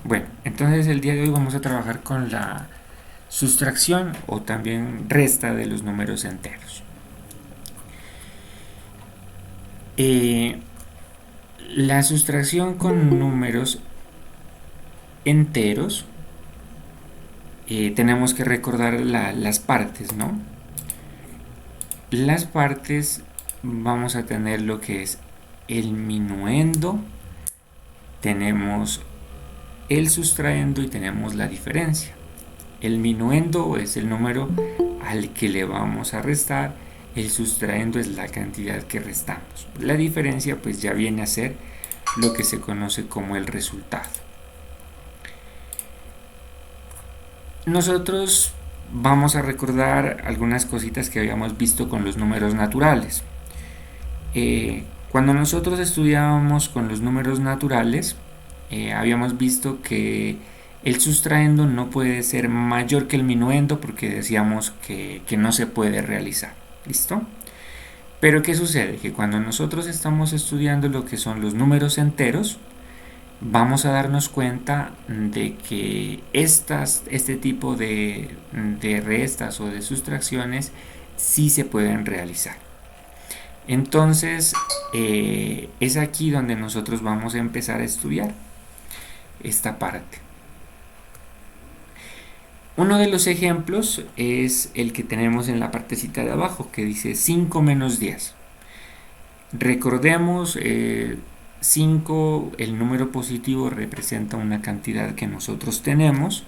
Bueno, entonces el día de hoy vamos a trabajar con la sustracción o también resta de los números enteros. Eh, la sustracción con números enteros, tenemos que recordar las partes, ¿no? Las partes vamos a tener lo que es el minuendo, tenemos el sustraendo y tenemos la diferencia. El minuendo es el número al que le vamos a restar, el sustraendo es la cantidad que restamos. La diferencia pues ya viene a ser lo que se conoce como el resultado. Nosotros vamos a recordar algunas cositas que habíamos visto con los números naturales. Cuando nosotros estudiábamos con los números naturales, habíamos visto que el sustraendo no puede ser mayor que el minuendo porque decíamos que no se puede realizar. ¿Listo? Pero ¿qué sucede? Que cuando nosotros estamos estudiando lo que son los números enteros, vamos a darnos cuenta de que este tipo de restas o de sustracciones sí se pueden realizar. Entonces, es aquí donde nosotros vamos a empezar a estudiar esta parte. Uno de los ejemplos es el que tenemos en la partecita de abajo, que dice 5 menos 10. Recordemos, 5, el número positivo representa una cantidad que nosotros tenemos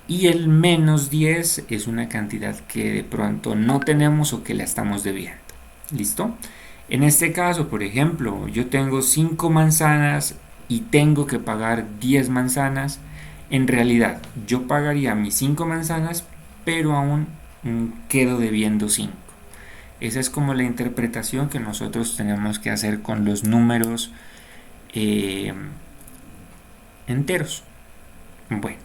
y el menos 10 es una cantidad que de pronto no tenemos o que la estamos debiendo. ¿Listo? En este caso, por ejemplo, yo tengo 5 manzanas y tengo que pagar 10 manzanas. En realidad, yo pagaría mis 5 manzanas, pero aún quedo debiendo 5. Esa es como la interpretación que nosotros tenemos que hacer con los números eh, enteros. Bueno,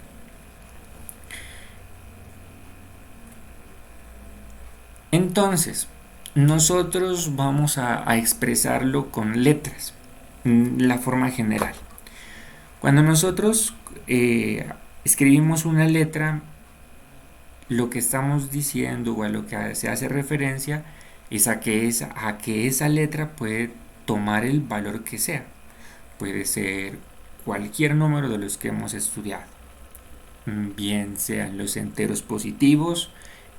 entonces, nosotros vamos a expresarlo con letras, la forma general. Cuando nosotros escribimos una letra, lo que estamos diciendo o a lo que se hace referencia es a que esa letra puede tomar el valor que sea. Puede ser cualquier número de los que hemos estudiado, bien sean los enteros positivos,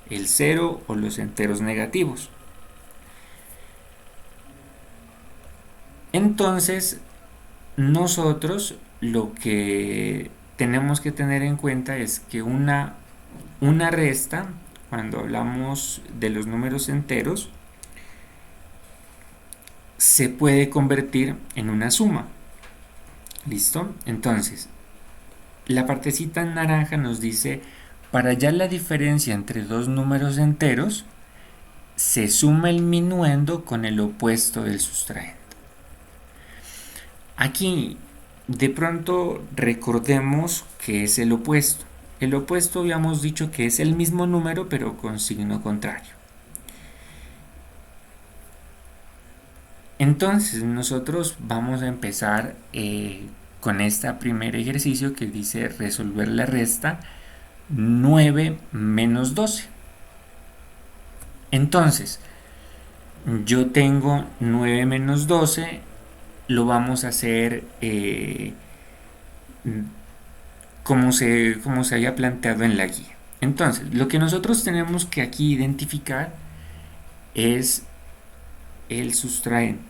el cero o los enteros negativos. Entonces, nosotros lo que tenemos que tener en cuenta es que una resta, cuando hablamos de los números enteros, se puede convertir en una suma. ¿Listo? Entonces, la partecita en naranja nos dice, para hallar la diferencia entre dos números enteros, se suma el minuendo con el opuesto del sustraendo. Aquí, de pronto, recordemos que es el opuesto. El opuesto habíamos dicho que es el mismo número, pero con signo contrario. Entonces, nosotros vamos a empezar con este primer ejercicio que dice resolver la resta 9 menos 12. Entonces, yo tengo 9 menos 12, lo vamos a hacer como se había planteado en la guía. Entonces, lo que nosotros tenemos que aquí identificar es el sustraendo.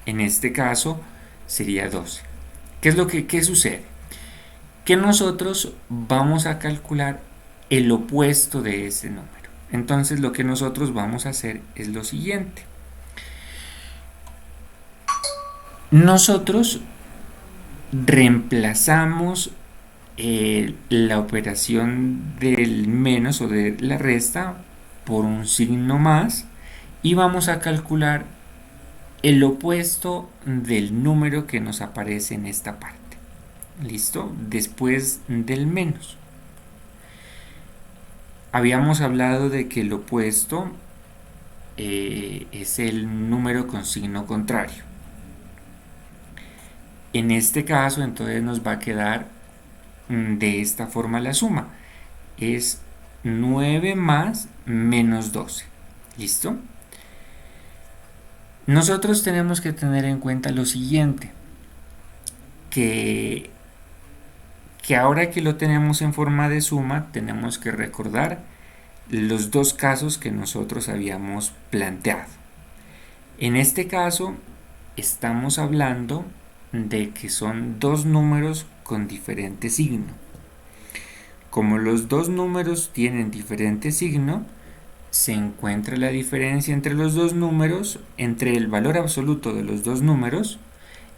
En este caso sería 12. ¿Qué sucede? Que nosotros vamos a calcular el opuesto de ese número. Entonces lo que nosotros vamos a hacer es lo siguiente. Nosotros reemplazamos la operación del menos o de la resta por un signo más y vamos a calcular el opuesto del número que nos aparece en esta parte. ¿Listo? Después del menos. Habíamos hablado de que el opuesto es el número con signo contrario. En este caso, entonces nos va a quedar de esta forma la suma. Es 9 más menos 12. ¿Listo? Nosotros tenemos que tener en cuenta lo siguiente, que, que ahora que lo tenemos en forma de suma, tenemos que recordar los dos casos que nosotros habíamos planteado. En este caso, estamos hablando de que son dos números con diferente signo. Como los dos números tienen diferente signo, se encuentra la diferencia entre los dos números, entre el valor absoluto de los dos números,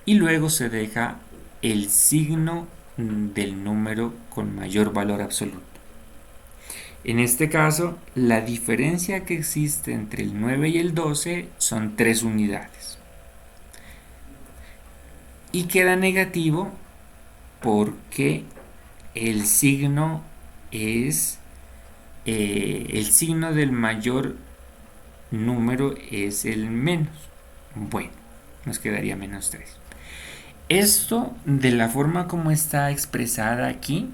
y luego se deja el signo del número con mayor valor absoluto. En este caso, la diferencia que existe entre el 9 y el 12 son 3 unidades. Y queda negativo porque el signo es el signo del mayor número es el menos. Bueno, nos quedaría menos 3. Esto, de la forma como está expresada aquí,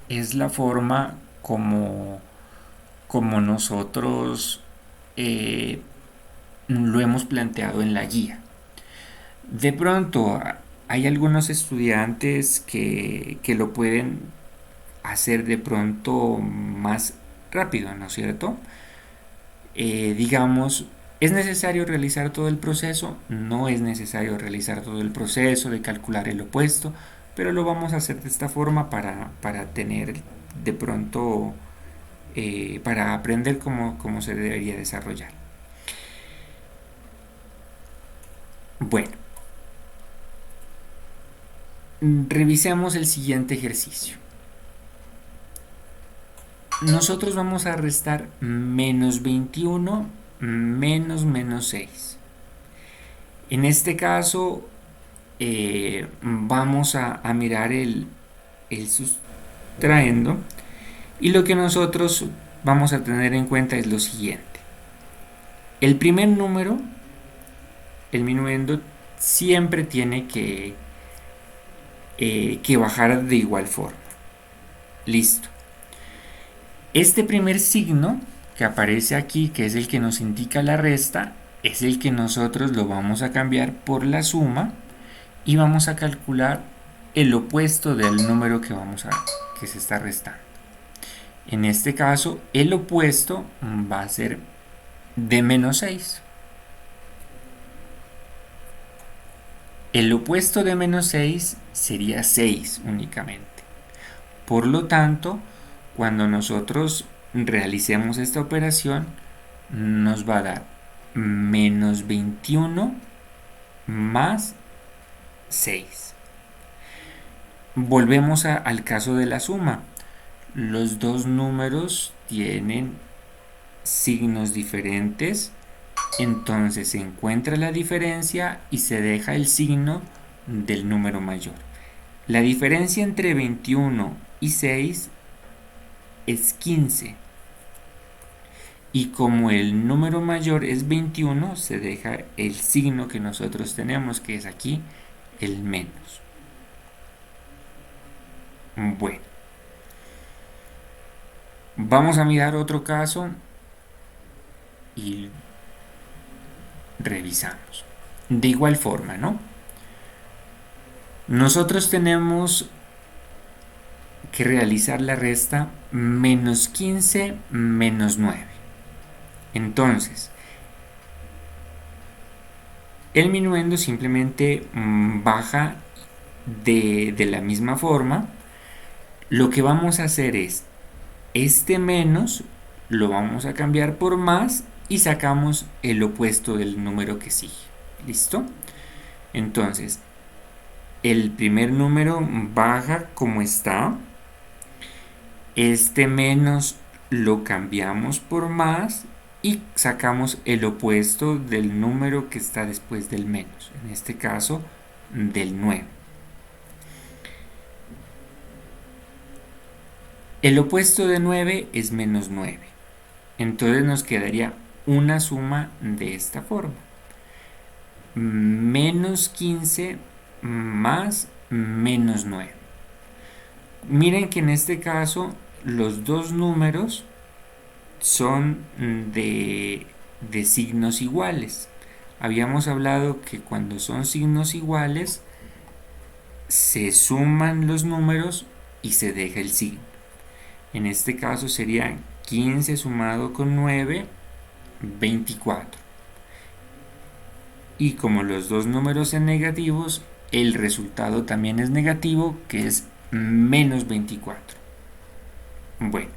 es la forma como nosotros lo hemos planteado en la guía. De pronto, hay algunos estudiantes que lo pueden hacer de pronto más rápido, ¿no es cierto? Digamos, ¿es necesario realizar todo el proceso? No es necesario realizar todo el proceso de calcular el opuesto, pero lo vamos a hacer de esta forma para tener de pronto, para aprender cómo se debería desarrollar. Bueno, revisemos el siguiente ejercicio. Nosotros vamos a restar menos 21 menos 6. En este caso, vamos a mirar el sustraendo, y lo que nosotros vamos a tener en cuenta es lo siguiente. El primer número, el minuendo, siempre tiene que bajar de igual forma. Listo. Este primer signo que aparece aquí, que es el que nos indica la resta, es el que nosotros lo vamos a cambiar por la suma y vamos a calcular el opuesto del número que se está restando. En este caso, el opuesto va a ser de menos 6. El opuesto de menos 6 sería 6 únicamente. Por lo tanto, cuando nosotros realicemos esta operación, nos va a dar menos 21 más 6. Volvemos al caso de la suma. Los dos números tienen signos diferentes, entonces se encuentra la diferencia y se deja el signo del número mayor. La diferencia entre 21 y 6 es 15. Y como el número mayor es 21, se deja el signo que nosotros tenemos, que es aquí el menos. Bueno, vamos a mirar otro caso y revisamos. De igual forma, ¿no? Nosotros tenemos que realizar la resta menos 15 menos 9. Entonces, el minuendo simplemente baja de la misma forma. Lo que vamos a hacer es, este menos lo vamos a cambiar por más y sacamos el opuesto del número que sigue. ¿Listo? Entonces, el primer número baja como está. Este menos lo cambiamos por más y sacamos el opuesto del número que está después del menos, en este caso del 9. El opuesto de 9 es menos 9, entonces nos quedaría una suma de esta forma: menos 15 más menos 9. Miren que en este caso los dos números son de signos iguales. Habíamos hablado que cuando son signos iguales se suman los números y se deja el signo. En este caso sería 15 sumado con 9, 24. Y como los dos números son negativos, el resultado también es negativo, que es menos 24. Bueno,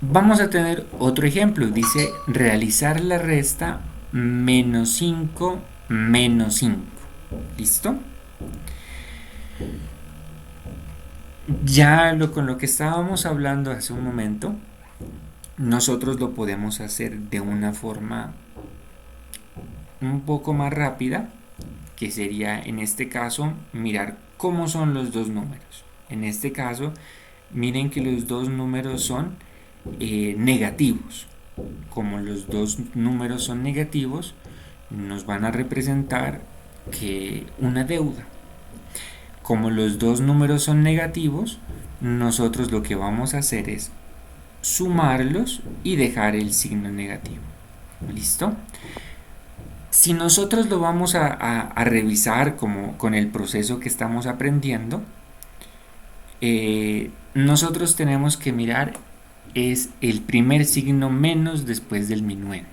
vamos a tener otro ejemplo. Dice realizar la resta menos 5 menos 5. ¿Listo? Ya con lo que estábamos hablando hace un momento, nosotros lo podemos hacer de una forma un poco más rápida, que sería en este caso mirar cómo son los dos números. En este caso, miren que los dos números son negativos. Como los dos números son negativos, nos van a representar que una deuda. Como los dos números son negativos, nosotros lo que vamos a hacer es sumarlos y dejar el signo negativo. ¿Listo? Si nosotros lo vamos a revisar como con el proceso que estamos aprendiendo, nosotros tenemos que mirar es el primer signo menos después del minuendo.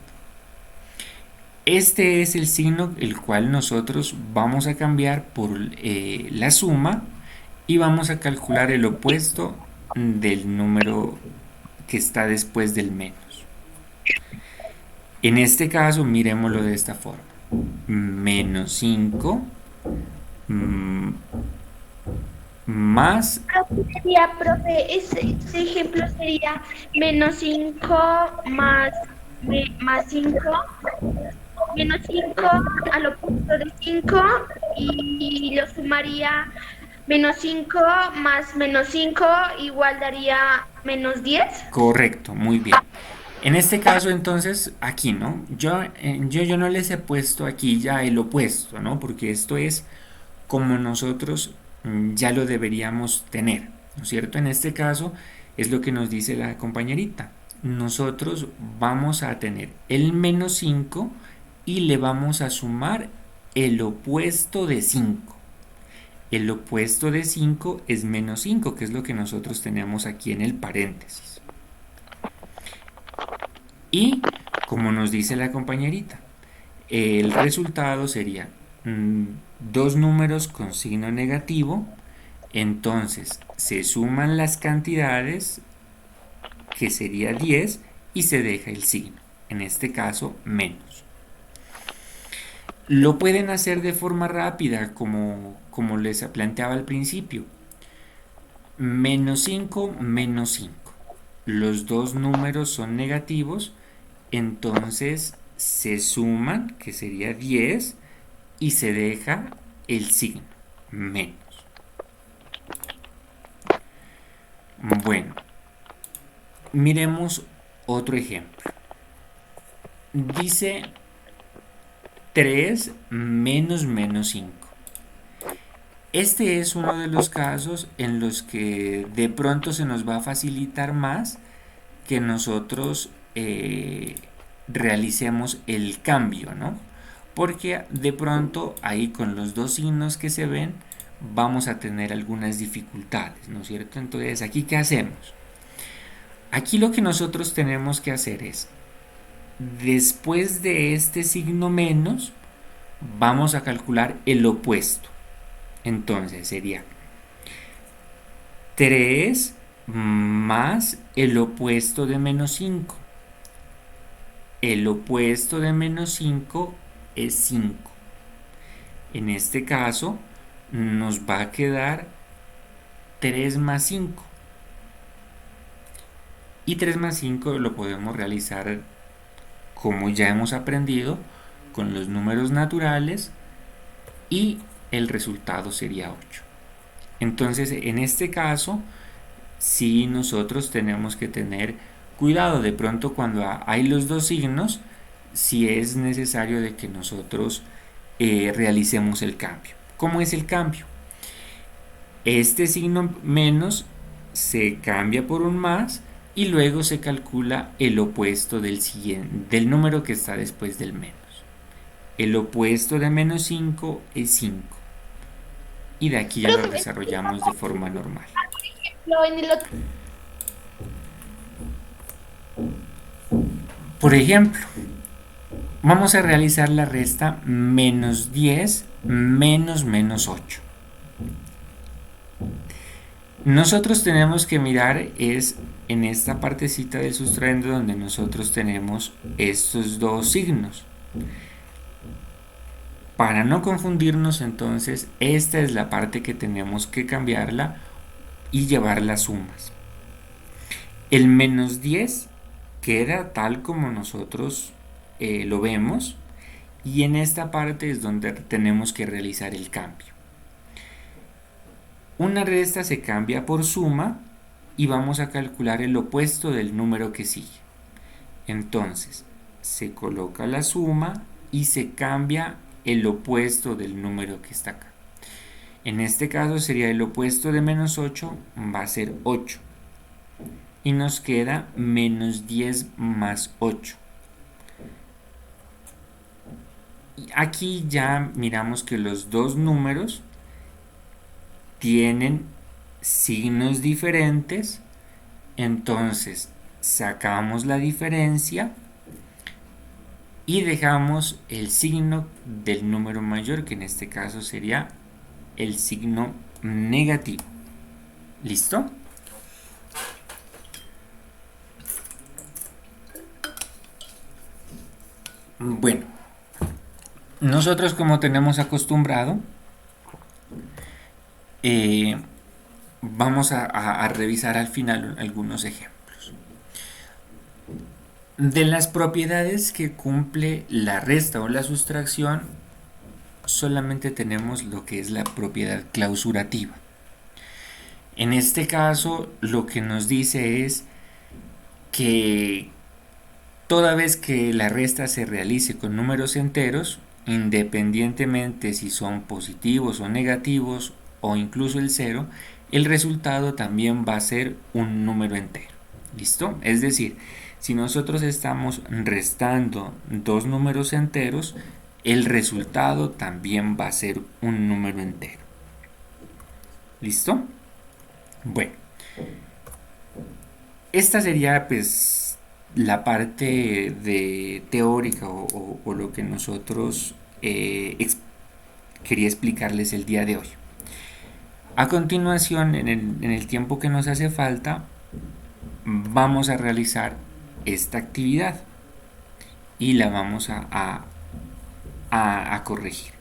Este es el signo el cual nosotros vamos a cambiar por la suma y vamos a calcular el opuesto del número que está después del menos. En este caso, miremoslo de esta forma. Menos 5 más... Sería, profe, ese ejemplo sería menos 5 más, más 5, menos 5 al opuesto de 5 y lo sumaría menos 5 más menos 5 igual daría menos 10. Correcto, muy bien. En este caso, entonces, aquí, ¿no? Yo no les he puesto aquí ya el opuesto, ¿no? Porque esto es como nosotros ya lo deberíamos tener, ¿no es cierto? En este caso es lo que nos dice la compañerita. Nosotros vamos a tener el menos 5 y le vamos a sumar el opuesto de 5. El opuesto de 5 es menos 5, que es lo que nosotros tenemos aquí en el paréntesis. Y como nos dice la compañerita, el resultado sería dos números con signo negativo, entonces se suman las cantidades, que sería 10, y se deja el signo, en este caso menos. Lo pueden hacer de forma rápida, como les planteaba al principio. Menos 5, menos 5. Los dos números son negativos, entonces se suman, que sería 10, y se deja el signo, menos. Bueno, miremos otro ejemplo. Dice 3 menos menos 5. Este es uno de los casos en los que de pronto se nos va a facilitar más que nosotros realicemos el cambio, ¿no? Porque de pronto ahí con los dos signos que se ven vamos a tener algunas dificultades, ¿no es cierto? Entonces, ¿aquí qué hacemos? Aquí lo que nosotros tenemos que hacer es, después de este signo menos, vamos a calcular el opuesto. Entonces sería 3 más el opuesto de menos 5. El opuesto de menos 5 es 5. En este caso nos va a quedar 3 más 5. Y 3 más 5 lo podemos realizar como ya hemos aprendido con los números naturales y el resultado sería 8. Entonces, en este caso, sí nosotros tenemos que tener cuidado. De pronto, cuando hay los dos signos, si es necesario de que nosotros realicemos el cambio. ¿Cómo es el cambio? Este signo menos se cambia por un más y luego se calcula el opuesto del número que está después del menos. El opuesto de menos 5 es 5 y de aquí ya lo Profe, desarrollamos de forma normal. en el otro. Por ejemplo, vamos a realizar la resta menos 10 menos menos 8. Nosotros tenemos que mirar es en esta partecita del sustraendo donde nosotros tenemos estos dos signos. Para no confundirnos, entonces, esta es la parte que tenemos que cambiarla y llevar las sumas. El menos 10 queda tal como nosotros lo vemos y en esta parte es donde tenemos que realizar el cambio. Una resta se cambia por suma y vamos a calcular el opuesto del número que sigue. Entonces, se coloca la suma y se cambia el opuesto del número que está acá. En este caso sería el opuesto de menos 8, va a ser 8. Y nos queda menos 10 más 8. Y aquí ya miramos que los dos números tienen signos diferentes, entonces sacamos la diferencia y dejamos el signo del número mayor, que en este caso sería el signo negativo. ¿Listo? Bueno, nosotros como tenemos acostumbrado, vamos a revisar al final algunos ejemplos. De las propiedades que cumple la resta o la sustracción, solamente tenemos lo que es la propiedad clausurativa. En este caso, lo que nos dice es que toda vez que la resta se realice con números enteros, independientemente si son positivos o negativos o incluso el cero, el resultado también va a ser un número entero. ¿Listo? Es decir, si nosotros estamos restando dos números enteros, el resultado también va a ser un número entero. ¿Listo? Bueno, esta sería pues la parte de teórica o lo que nosotros quería explicarles el día de hoy. A continuación, en el tiempo que nos hace falta, vamos a realizar esta actividad y la vamos a corregir.